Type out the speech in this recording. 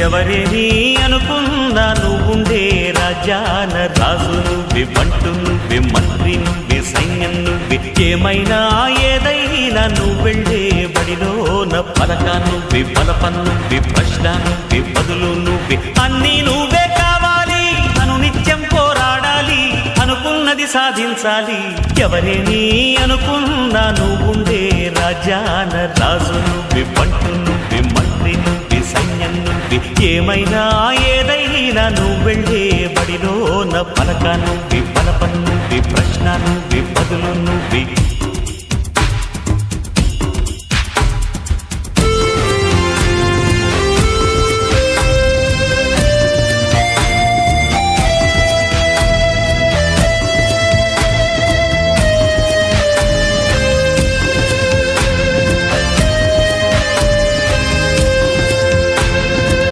ఎవరేని అనుకున్నా నువ్వుండే రాజ్యాన రాజు నువ్వే, బంటు నువ్వే, మంత్రి నువ్వే, సైన్యం నువ్వే, ఏమైనా ఏదైనా నువ్వెళ్ళే బడిలోన పలక నువ్వే, బలపం నువ్వే, ప్రశ్న నువ్వే, బదులు నువ్వే, అన్నీ నువ్వే కావాలి. నిత్యం పోరాడాలి, అనుకున్నది సాధించాలి. ఎవరేని అనుకున్నా నువ్వుండే రాజ్యాన రాజు నువ్వే, బంటు నువ్వే, మంత్రి నువ్వే, సైన్యం నువ్వే, ఏమైనా ఏదైనా నువ్వెళ్ళే బడిలోన పలక నువ్వే, బలపం నువ్వే, ప్రశ్న నువ్వే, బదులు నువ్వే.